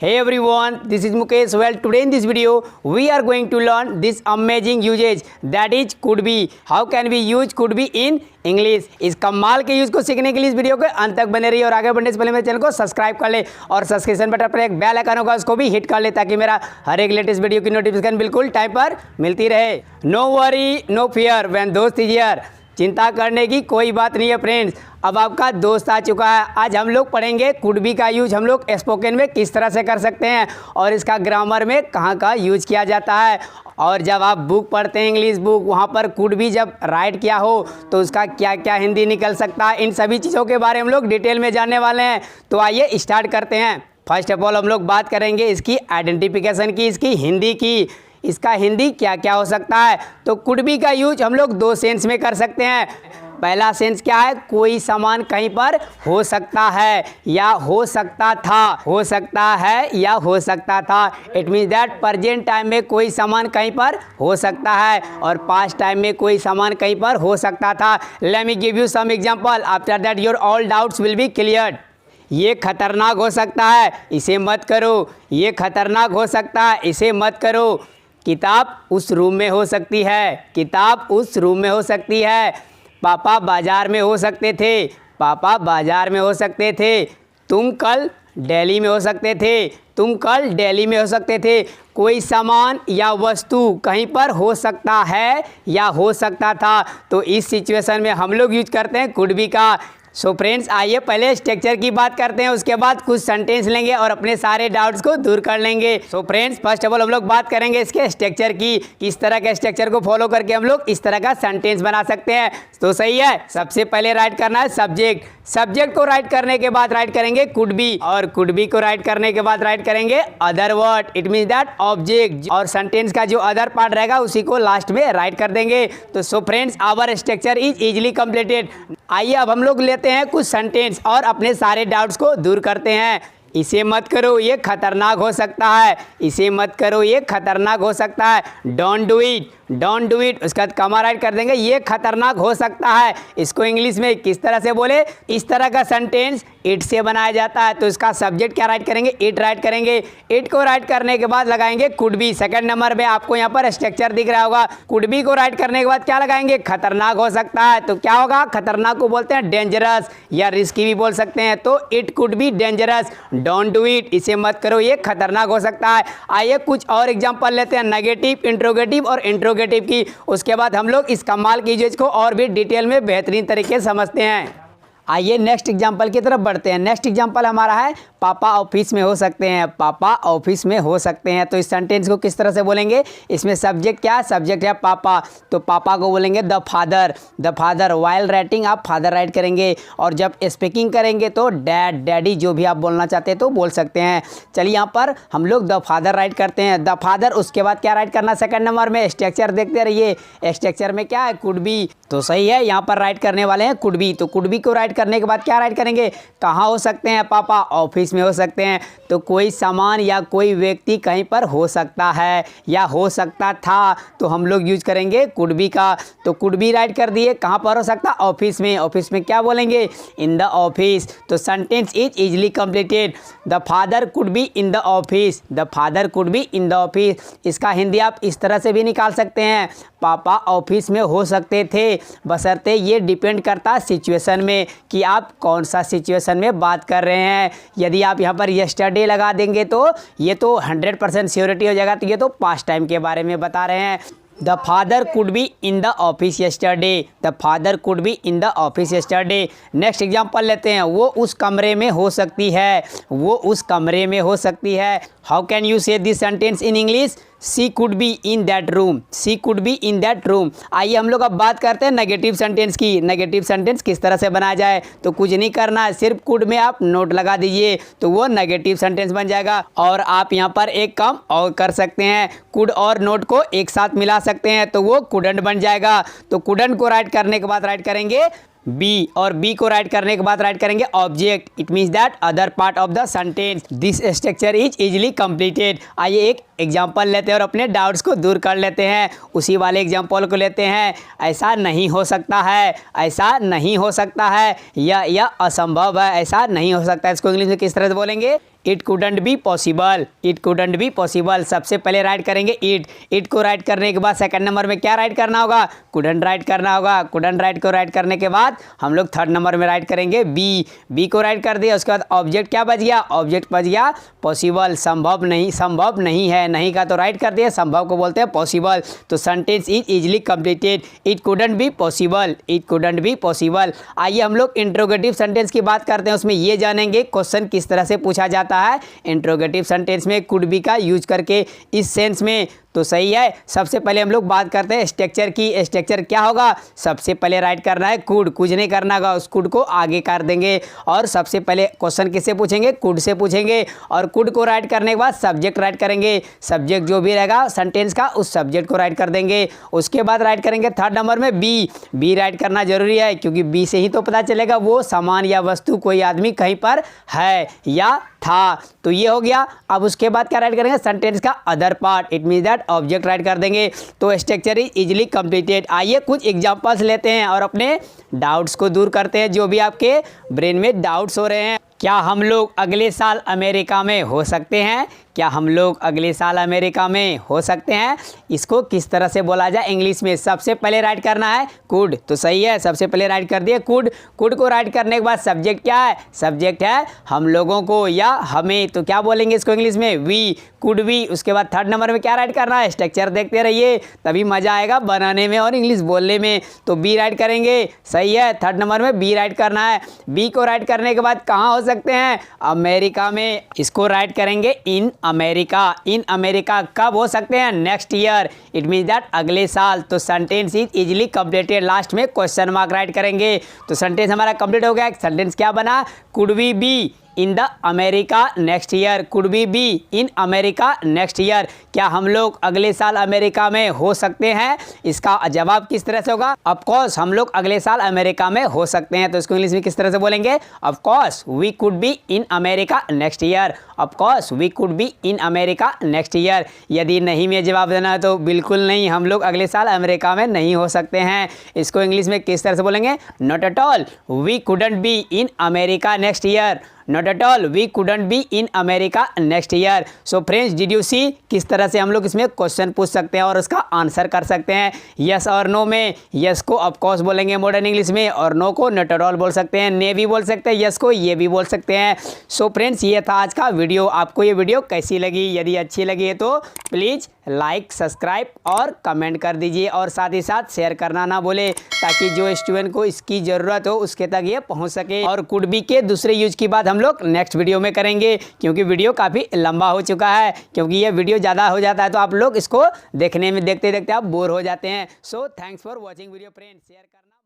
Hey everyone, this is Mukesh. Well, today in this video, we are going to learn this amazing usage that is could be. How can we use could be in English? इस कमाल के use को सीखने के लिए इस video के अंत तक बने रहिए और आगे बढ़ने से पहले मेरे चैनल को सब्सक्राइब कर ले और सब्सक्रिप्शन बटन पर एक बेल आइकन होगा उसको भी हिट कर ले ताकि मेरा हर एक लेटेस्ट वीडियो की नोटिफिकेशन बिल्कुल टाइम पर मिलती रहे। No worry no fear when दोस्त इज हियर। चिंता करने की कोई बात नहीं है फ्रेंड्स, अब आपका दोस्त आ चुका है। आज हम लोग पढ़ेंगे कुड बी का यूज हम लोग स्पोकन में किस तरह से कर सकते हैं और इसका ग्रामर में कहाँ का यूज किया जाता है। और जब आप बुक पढ़ते हैं इंग्लिश बुक, वहाँ पर कुड बी जब राइट किया हो तो उसका क्या क्या हिंदी निकल सकता है, इन सभी चीज़ों के बारे में हम लोग डिटेल में जानने वाले हैं। तो आइए स्टार्ट करते हैं। फर्स्ट ऑफ ऑल हम लोग बात करेंगे इसकी आइडेंटिफिकेशन की, इसकी हिंदी की। इसका हिंदी क्या क्या हो सकता है। तो कुड बी का यूज हम लोग दो सेंस में कर सकते हैं। पहला सेंस क्या है, कोई सामान कहीं पर हो सकता है या हो सकता था, हो सकता है या हो सकता था। It means that present time में कोई सामान कहीं पर हो सकता है और पास्ट टाइम में कोई सामान कहीं पर हो सकता था। Let me give you some example, after that your all doubts will be cleared. ये खतरनाक हो सकता है, इसे मत करो। ये खतरनाक हो सकता है, इसे मत करो। किताब उस रूम में हो सकती है, किताब उस रूम में हो सकती है। पापा बाज़ार में हो सकते थे, पापा बाज़ार में हो सकते थे। तुम कल दिल्ली में हो सकते थे, तुम कल दिल्ली में हो सकते थे। कोई सामान या वस्तु कहीं पर हो सकता है या हो सकता था। तो इस सिचुएशन में हम लोग यूज करते हैं कुड बी का। सो फ्रेंड्स, आइए पहले स्ट्रक्चर की बात करते हैं, उसके बाद कुछ सेंटेंस लेंगे और अपने सारे डाउट्स को दूर कर लेंगे। So friends, first of all हम लोग बात करेंगे इसके स्ट्रक्चर की, किस तरह के स्ट्रक्चर को फॉलो करके हम लोग इस तरह का सेंटेंस बना सकते हैं। तो सही है, सबसे पहले राइट करना है सब्जेक्ट। सब्जेक्ट को राइट करने के बाद राइट करेंगे कुड बी और कुड बी को राइट करने के बाद राइट करेंगे other word. It means that object और सेंटेंस का जो अदर पार्ट रहेगा उसी को लास्ट में राइट कर देंगे। तो so friends, our structure is easily completed. आइए अब हम लोग लेते हैं कुछ सेंटेंस और अपने सारे डाउट्स को दूर करते हैं। इसे मत करो, ये खतरनाक हो सकता है। इसे मत करो, ये खतरनाक हो सकता है। Don't do it, don't do it. उसका कमा राइट कर देंगे, ये खतरनाक हो सकता है। इसको इंग्लिश में किस तरह से बोले, इस तरह का सेंटेंस इट से बनाया जाता है। तो इसका सब्जेक्ट क्या राइट करेंगे, इट राइट करेंगे। इट को राइट करने के बाद लगाएंगे कुड बी। सेकंड नंबर में आपको यहाँ पर स्ट्रक्चर दिख रहा होगा। कुड बी को राइट करने के बाद क्या लगाएंगे, खतरनाक हो सकता है। तो क्या होगा, खतरनाक को बोलते हैं डेंजरस या रिस्की भी बोल सकते हैं। तो it could be dangerous. Don't do it, इसे मत करो, ये खतरनाक हो सकता है। आइए कुछ और एग्जांपल लेते हैं, नेगेटिव, इंट्रोगेटिव और इंट्रोगेटिव की। उसके बाद हम लोग इस कमाल की यूजेज को और भी डिटेल में बेहतरीन तरीके से समझते हैं। आइए नेक्स्ट एग्जांपल की तरफ बढ़ते हैं। नेक्स्ट एग्जांपल हमारा है पापा ऑफिस में हो सकते हैं, पापा ऑफिस में हो सकते हैं। तो इस सेंटेंस को किस तरह से बोलेंगे, इसमें सब्जेक्ट क्या है, सब्जेक्ट है पापा। तो पापा को बोलेंगे the father, the father. While writing आप फादर राइट करेंगे और जब स्पीकिंग करेंगे तो डैड, डैडी, जो भी आप बोलना चाहते हैं तो बोल सकते हैं। चलिए यहाँ पर हम लोग द फादर राइट करते हैं, द फादर। उसके बाद क्या राइट करना, सेकंड नंबर में स्ट्रक्चर देखते रहिए। स्ट्रक्चर में क्या है, कुड बी। तो सही है, यहाँ पर राइट करने वाले हैं कुड बी। तो कुड बी को राइट करने के बाद क्या राइट करेंगे, कहाँ हो सकते हैं पापा, ऑफिस में हो सकते हैं। तो कोई सामान या कोई व्यक्ति कहीं पर हो सकता है या हो सकता था। तो हम लोग यूज करेंगे कुड बी का। तो कुड बी राइट कर दिए, कहाँ पर हो सकता, ऑफिस में। ऑफिस में क्या बोलेंगे, इन द ऑफिस। तो sentence is easily completed. The father could be in the office, the father could be in the office. इसका हिंदी आप इस तरह से भी निकाल सकते हैं, पापा ऑफिस में हो सकते थे, बशर्ते ये डिपेंड करता है सिचुएशन में कि आप कौन सा सिचुएशन में बात कर रहे हैं। यदि आप यहाँ पर यस्टरडे लगा देंगे तो ये तो 100% श्योरिटी हो जाएगा। तो ये तो पास्ट टाइम के बारे में बता रहे हैं। The father could be in the office yesterday, the father could be in the office yesterday. Next example लेते हैं, वो उस कमरे में हो सकती है, वो उस कमरे में हो सकती है। How can you say this sentence in English, she could be in that room, she could be in that room. आइए हम लोग अब बात करते हैं नेगेटिव सेंटेंस की। नेगेटिव सेंटेंस किस तरह से बनाया जाए, तो कुछ नहीं करना है, सिर्फ कुड में आप नोट लगा दीजिए तो वो नेगेटिव सेंटेंस बन जाएगा। और आप यहाँ पर एक काम और कर सकते हैं, कुड और नोट को एक साथ मिला सकते हैं तो वो कुडंट बन जाएगा। तो कुडंट को राइट करने के बाद राइट करेंगे बी और बी को राइट करने के बाद राइट करेंगे object. It means that other part of the sentence. This structure is easily completed. आइए एक एग्जांपल लेते हैं और अपने डाउट्स को दूर कर लेते हैं। उसी वाले एग्जांपल को लेते हैं, ऐसा नहीं हो सकता है, ऐसा नहीं हो सकता है, यह असंभव है, ऐसा नहीं हो सकता है। इसको इंग्लिश में किस तरह से बोलेंगे, it couldn't be possible, it couldn't be possible. सबसे पहले राइट करेंगे इट को राइट करने के बाद सेकंड नंबर में क्या राइट करना होगा, कुडंट राइट करना होगा। कुडंट राइट को राइट करने के बाद हम लोग थर्ड नंबर में राइट करेंगे बी को राइट कर दिया। उसके बाद ऑब्जेक्ट क्या बच गया, ऑब्जेक्ट बच गया पॉसिबल, संभव नहीं है, नहीं का तो राइट कर दिया, संभव को बोलते हैं पॉसिबल। तो sentence is easily completed, it couldn't be possible, it couldn't be possible. आइए हम लोग इंट्रोगेटिव सेंटेंस की बात करते हैं, उसमें ये जानेंगे क्वेश्चन किस तरह से पूछा जाता है इंट्रोगेटिव सेंटेंस में कुड बी का यूज करके इस सेंस में। तो सही है। सबसे पहले हम लोग बात करते हैं स्ट्रक्चर की। स्ट्रक्चर क्या होगा, सबसे पहले राइट करना है कुड, कुछ नहीं करना होगा, उस कुड को आगे कर देंगे और सबसे पहले क्वेश्चन किससे पूछेंगे, कुड से पूछेंगे। और कुड को राइट करने के बाद सब्जेक्ट राइट करेंगे, सब्जेक्ट जो भी रहेगा सेंटेंस का उस सब्जेक्ट को राइट कर देंगे। उसके बाद राइट करेंगे थर्ड नंबर में बी राइट करना जरूरी है, क्योंकि बी से ही तो पता चलेगा वो सामान या वस्तु कोई आदमी कहीं पर है या था। तो ये हो गया। अब उसके बाद क्या राइट करेंगे, सेंटेंस का other part, it mean that object right कर देंगे। तो स्ट्रक्चर इज इजीली कंप्लीटेड। आइए कुछ एग्जांपल्स लेते हैं और अपने डाउट्स को दूर करते हैं, जो भी आपके ब्रेन में डाउट्स हो रहे हैं। क्या हम लोग अगले साल अमेरिका में हो सकते हैं, क्या हम लोग अगले साल अमेरिका में हो सकते हैं, इसको किस तरह से बोला जाए इंग्लिश में। सबसे पहले राइट करना है कुड, तो सही है, सबसे पहले राइट कर दिए कुड। कुड को राइट करने के बाद सब्जेक्ट क्या है, सब्जेक्ट है हम लोगों को या हमें, तो क्या बोलेंगे इसको इंग्लिश में, वी, कुड वी। उसके बाद थर्ड नंबर में क्या राइट करना है, स्ट्रक्चर देखते रहिए तभी मज़ा आएगा बनाने में और इंग्लिश बोलने में। तो बी राइट करेंगे, सही है, थर्ड नंबर में बी राइट करना है। बी को राइट करने के बाद कहाँ हो सकते हैं, अमेरिका में, इसको राइट करेंगे इन अमेरिका। इन अमेरिका कब हो सकते हैं, next year, it mean that अगले साल। तो sentence is easily completed, last में क्वेश्चन मार्क राइट करेंगे। तो सेंटेंस हमारा कंप्लीट हो गया। सेंटेंस क्या बना, could we be in the America next year, could we be in America next year. क्या हम लोग अगले साल अमेरिका में हो सकते हैं, इसका जवाब किस तरह से होगा, ऑफ कोर्स हम लोग अगले साल अमेरिका में हो सकते हैं। तो इसको इंग्लिश में किस तरह से बोलेंगे, of course we could be in America next year, of course we could be in America next year. यदि नहीं में जवाब देना है तो बिल्कुल नहीं, हम लोग अगले साल अमेरिका में नहीं हो सकते हैं। इसको इंग्लिश में किस तरह से बोलेंगे, not at all we couldn't be in America next year, not at all we couldn't be in America next year. So friends, did you see किस तरह से हम लोग इसमें क्वेश्चन पूछ सकते हैं और उसका आंसर कर सकते हैं। यस और नो में यस को ऑफ कोर्स बोलेंगे मॉडर्न इंग्लिश में, और नो को नॉट एट ऑल बोल सकते हैं, ने भी बोल सकते हैं, यस को ये भी बोल सकते हैं। सो फ्रेंड्स, ये था आज का वीडियो। आपको ये वीडियो कैसी लगी, यदि अच्छी लगी है तो प्लीज़ लाइक, सब्सक्राइब और कमेंट कर दीजिए, और साथ ही साथ शेयर करना ना भूले, ताकि जो स्टूडेंट को इसकी ज़रूरत हो उसके तक ये पहुंच सके। और कुड बी के दूसरे यूज की बात हम लोग नेक्स्ट वीडियो में करेंगे, क्योंकि वीडियो काफ़ी लंबा हो चुका है, क्योंकि ये वीडियो ज़्यादा हो जाता है तो आप लोग इसको देखने में देखते देखते आप बोर हो जाते हैं। So thanks for watching video friends, share करना।